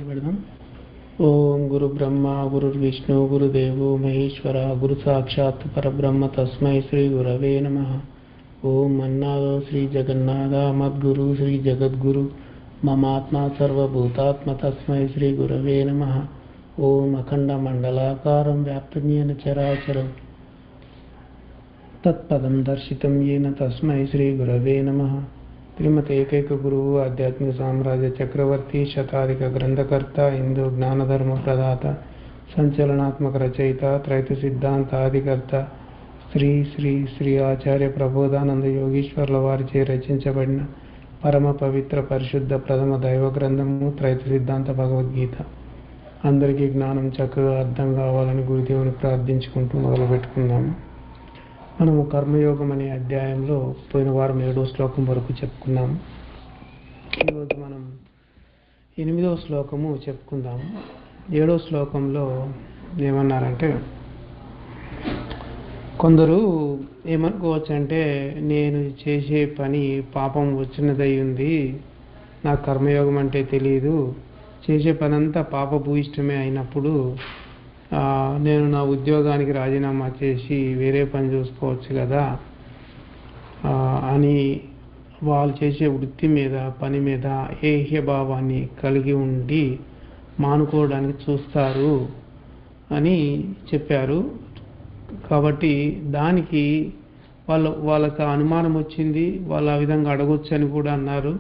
పెడదాం. ఓం గురు బ్రహ్మ గురుర్విష్ణు గురుదేవో మహేశ్వర గురు సాక్షాత్ పరబ్రహ్మ తస్మై శ్రీ గురవే నమః. ఓం అన్నాదో శ్రీ జగన్నాథ మద్గురు శ్రీ జగద్గురు మమాత్మా సర్వభూతాత్మ తస్మై శ్రీ గురవే నమః. ఓం అఖండ మండలాకారం వ్యాప్తం యేన చరాచరం తత్పదం దర్శితం యేన తస్మై శ్రీ గురవే నమః. శ్రీమతి ఏకైక గురువు ఆధ్యాత్మిక సామ్రాజ్య చక్రవర్తి శతాధిక గ్రంథకర్త హిందూ జ్ఞానధర్మ ప్రదాత సంచలనాత్మక రచయిత త్రైత సిద్ధాంతాధికర్త శ్రీ శ్రీ శ్రీ ఆచార్య ప్రబోధానంద యోగీశ్వర్ల వారిచే రచించబడిన పరమ పవిత్ర పరిశుద్ధ ప్రథమ దైవ గ్రంథము త్రైత సిద్ధాంత భగవద్గీత. అందరికీ జ్ఞానం చక్కగా అర్థం కావాలని గురుదేవుని ప్రార్థించుకుంటూ మొదలుపెట్టుకుందాము. మనము కర్మయోగం అనే అధ్యాయంలో పోయిన వారం 7వ శ్లోకం వరకు చెప్పుకున్నాము. ఈరోజు మనం 8వ శ్లోకము చెప్పుకుందాము. 7వ శ్లోకంలో ఏమన్నారంటే, కొందరు ఏమనుకోవచ్చు అంటే, నేను చేసే పని పాపం వచ్చినదై ఉంది, నాకు కర్మయోగం అంటే తెలియదు, చేసే పని అంతా పాపభూయిష్టమే అయినప్పుడు నేను నా ఉద్యోగానికి రాజీనామా చేసి వేరే పని చూసుకోవచ్చు కదా అని వాళ్ళు చేసే వృత్తి మీద పని మీద ఏహ్యభావాన్ని కలిగి ఉండి మానుకోవడానికి చూస్తారు అని చెప్పారు. కాబట్టి దానికి వాళ్ళకి అనుమానం వచ్చింది, వాళ్ళు ఆ విధంగా అడగొచ్చు అని కూడా అన్నారు.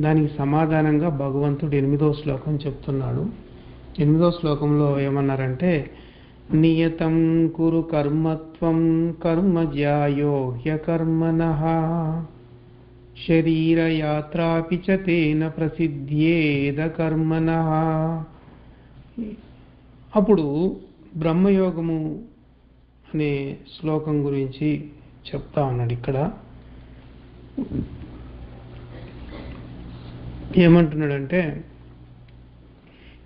దానికి సమాధానంగా భగవంతుడు 8వ శ్లోకం చెప్తున్నాడు. 8వ శ్లోకంలో ఏమన్నారంటే, నియతం కురు కర్మత్వం కర్మజ్యాయో హ్యకర్మణః శరీరయాత్రాపి చ తేన ప్రసిద్ధ్యేద కర్మణః. అప్పుడు బ్రహ్మయోగము అనే శ్లోకం గురించి చెప్తా ఉన్నాడు. ఇక్కడ ఏమంటున్నాడంటే,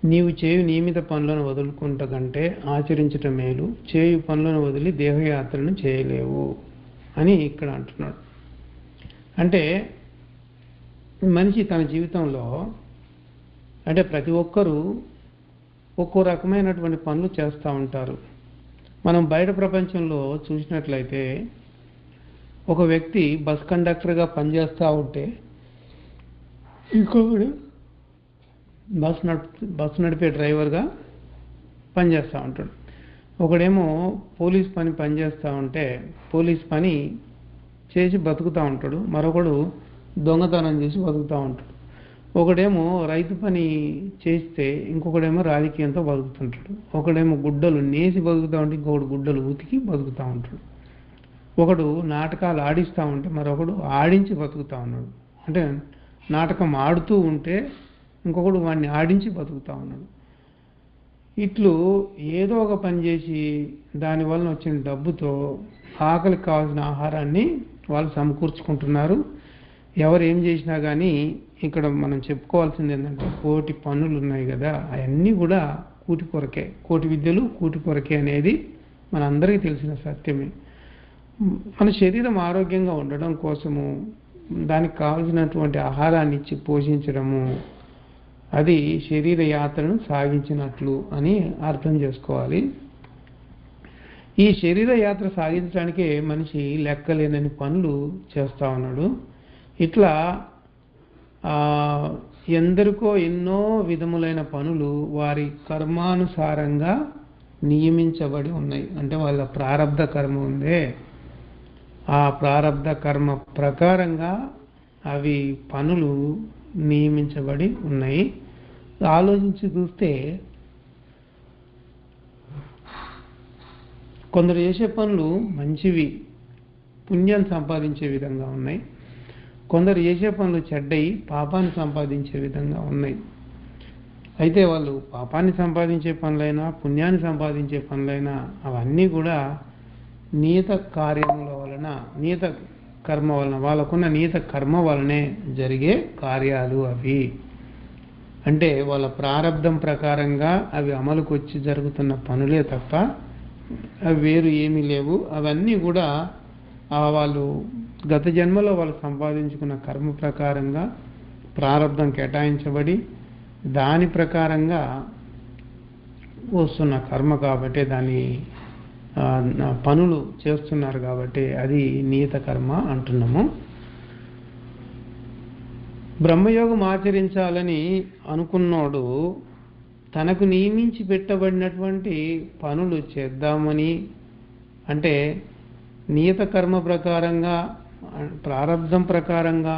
నీవు చేయు నియమిత పనులను వదులుకుంట కంటే ఆచరించటం మేలు, చేయు పనులను వదిలి దేహయాత్రను చేయలేవు అని ఇక్కడ అంటున్నాడు. అంటే మనిషి తన జీవితంలో అంటే ప్రతి ఒక్కరూ ఒక్కో రకమైనటువంటి పనులు చేస్తూ ఉంటారు. మనం బయట ప్రపంచంలో చూసినట్లయితే ఒక వ్యక్తి బస్ కండక్టర్గా పనిచేస్తూ ఉంటే ఇంకొకడు బస్సు నడిపే డ్రైవర్గా పనిచేస్తూ ఉంటాడు. ఒకడేమో పోలీస్ పని పనిచేస్తూ ఉంటే పోలీస్ పని చేసి బతుకుతూ ఉంటాడు, మరొకడు దొంగతనం చేసి బతుకుతూ ఉంటాడు. ఒకడేమో రైతు పని చేస్తే ఇంకొకడేమో రాజకీయంతో బతుకుతుంటాడు. ఒకడేమో గుడ్డలు నేసి బతుకుతూ ఉంటే ఇంకొకడు గుడ్డలు ఉతికి బతుకుతూ ఉంటాడు. ఒకడు నాటకాలు ఆడిస్తూ ఉంటే మరొకడు ఆడించి బతుకుతూ ఉన్నాడు. అంటే నాటకం ఆడుతూ ఉంటే ఇంకొకడు వాడిని ఆడించి బతుకుతూ ఉన్నాడు. ఇట్లు ఏదో ఒక పని చేసి దానివల్ల వచ్చిన డబ్బుతో ఆకలికి కావాల్సిన ఆహారాన్ని వాళ్ళు సమకూర్చుకుంటున్నారు. ఎవరు ఏం చేసినా కానీ ఇక్కడ మనం చెప్పుకోవాల్సింది ఏంటంటే, కోటి పనులు ఉన్నాయి కదా, అవన్నీ కూడా కూటి కొరకే, కోటి విద్యలు కూటి కొరకే అనేది మనందరికీ తెలిసిన సత్యమే. మన శరీరం ఆరోగ్యంగా ఉండడం కోసము దానికి కావలసినటువంటి ఆహారాన్ని ఇచ్చి పోషించడము, అది శరీర యాత్రను సాగించినట్లు అని అర్థం చేసుకోవాలి. ఈ శరీర యాత్ర సాగించడానికే మనిషి లెక్కలేనని పనులు చేస్తూ ఉన్నాడు. ఇట్లా ఎందరికో ఎన్నో విధములైన పనులు వారి కర్మానుసారంగా నియమించబడి ఉన్నాయి. అంటే వాళ్ళ ప్రారబ్ధ కర్మ ఉందే, ఆ ప్రారబ్ధ కర్మ ప్రకారంగా అవి పనులు నియమించబడి ఉన్నాయి. ఆలోచించి చూస్తే కొందరు చేసే పనులు మంచివి, పుణ్యాన్ని సంపాదించే విధంగా ఉన్నాయి. కొందరు చేసే పనులు చెడ్డయి, పాపాన్ని సంపాదించే విధంగా ఉన్నాయి. అయితే వాళ్ళు పాపాన్ని సంపాదించే పనులైనా పుణ్యాన్ని సంపాదించే పనులైనా అవన్నీ కూడా నియత కార్యముల వలన, నియత కర్మ వలన, వాళ్ళకున్న నియత కర్మ వలనే జరిగే కార్యాలు అవి. అంటే వాళ్ళ ప్రారబ్ధం ప్రకారంగా అవి అమలుకు వచ్చి జరుగుతున్న పనులే తప్ప అవి వేరు ఏమీ లేవు. అవన్నీ కూడా వాళ్ళు గత జన్మలో వాళ్ళు సంపాదించుకున్న కర్మ ప్రకారంగా ప్రారబ్ధం కేటాయించబడి దాని ప్రకారంగా వస్తున్న కర్మ కాబట్టి దాన్ని పనులు చేస్తున్నారు కాబట్టి అది నియత కర్మ అంటున్నాము. బ్రహ్మయోగం ఆచరించాలని అనుకున్నోడు తనకు నియమించి పెట్టబడినటువంటి పనులు చేద్దామని, అంటే నియత కర్మ ప్రకారంగా ప్రారబ్ధం ప్రకారంగా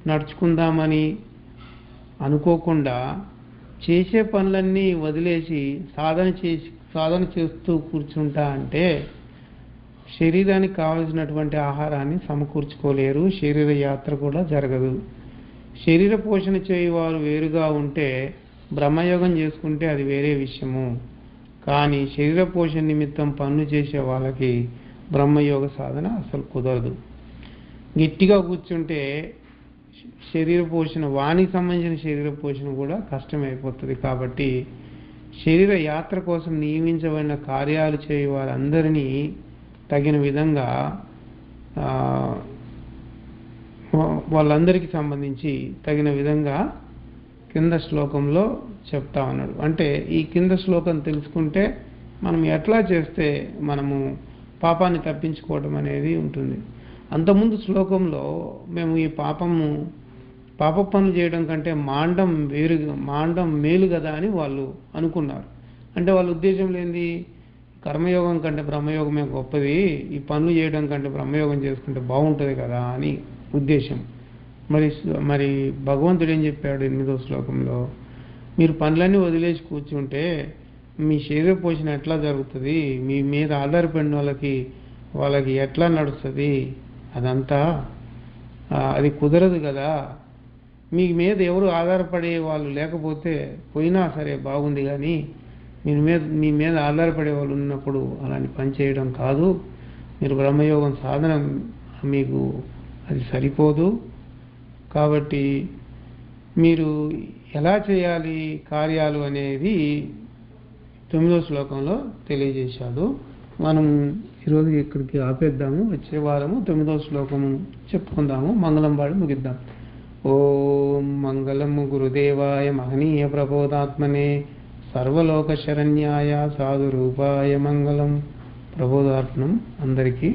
నడుచుకుందామని అనుకోకుండా చేసే పనులన్నీ వదిలేసి సాధన చేస్తూ కూర్చుంటా అంటే శరీరానికి కావలసినటువంటి ఆహారాన్ని సమకూర్చుకోలేరు, శరీర యాత్ర కూడా జరగదు. శరీర పోషణ చేయవారు వేరుగా ఉంటే బ్రహ్మయోగం చేసుకుంటే అది వేరే విషయము. కానీ శరీర పోషణ నిమిత్తం పనులు చేసే వాళ్ళకి బ్రహ్మయోగ సాధన అసలు కుదరదు. గట్టిగా కూర్చుంటే శరీర పోషణ, వానికి సంబంధించిన శరీర పోషణ కూడా కష్టమైపోతుంది. కాబట్టి శరీర యాత్ర కోసం నియమించబడిన కార్యాలు చేయ వారందరినీ తగిన విధంగా వాళ్ళందరికీ సంబంధించి తగిన విధంగా కింద శ్లోకంలో చెప్తా ఉన్నాడు. అంటే ఈ కింద శ్లోకం తెలుసుకుంటే మనం ఎట్లా చేస్తే మనము పాపాన్ని తప్పించుకోవడం అనేది ఉంటుంది. అంతకుముందు శ్లోకంలో మేము ఈ పాప పనులు చేయడం కంటే మాండం మేలు కదా అని వాళ్ళు అనుకున్నారు. అంటే వాళ్ళ ఉద్దేశం ఏంది? కర్మయోగం కంటే బ్రహ్మయోగమే గొప్పది, ఈ పనులు చేయడం కంటే బ్రహ్మయోగం చేసుకుంటే బాగుంటుంది కదా అని ఉద్దేశం. మరి భగవంతుడు ఏం చెప్పాడు 8వ శ్లోకంలో? మీరు పనులన్నీ వదిలేసి కూర్చుంటే మీ శరీర పోషణ ఎట్లా జరుగుతుంది? మీ మీద ఆధారపడిన వాళ్ళకి ఎట్లా నడుస్తుంది? అదంతా అది కుదరదు కదా. మీ మీద ఎవరు ఆధారపడే వాళ్ళు లేకపోతే పోయినా సరే బాగుంది, కానీ మీ మీద ఆధారపడే వాళ్ళు ఉన్నప్పుడు అలాంటి పని చేయడం కాదు. మీరు బ్రహ్మయోగం సాధన మీకు అది సరిపోదు. కాబట్టి మీరు ఎలా చేయాలి కార్యాలు అనేది 9వ శ్లోకంలో తెలియజేశాడు. మనం ఈరోజు ఇక్కడికి ఆపేద్దాము. వచ్చే వారము 9వ శ్లోకము చెప్పుకుందాము. మంగళం పాడి ముగిద్దాం. ఓం మంగళం గురుదేవాయ మహనీయ ప్రబోధాత్మనే సర్వలోక శరణ్యాయ సాధురూపాయ మంగళం. ప్రబోధార్పణం అందరికీ.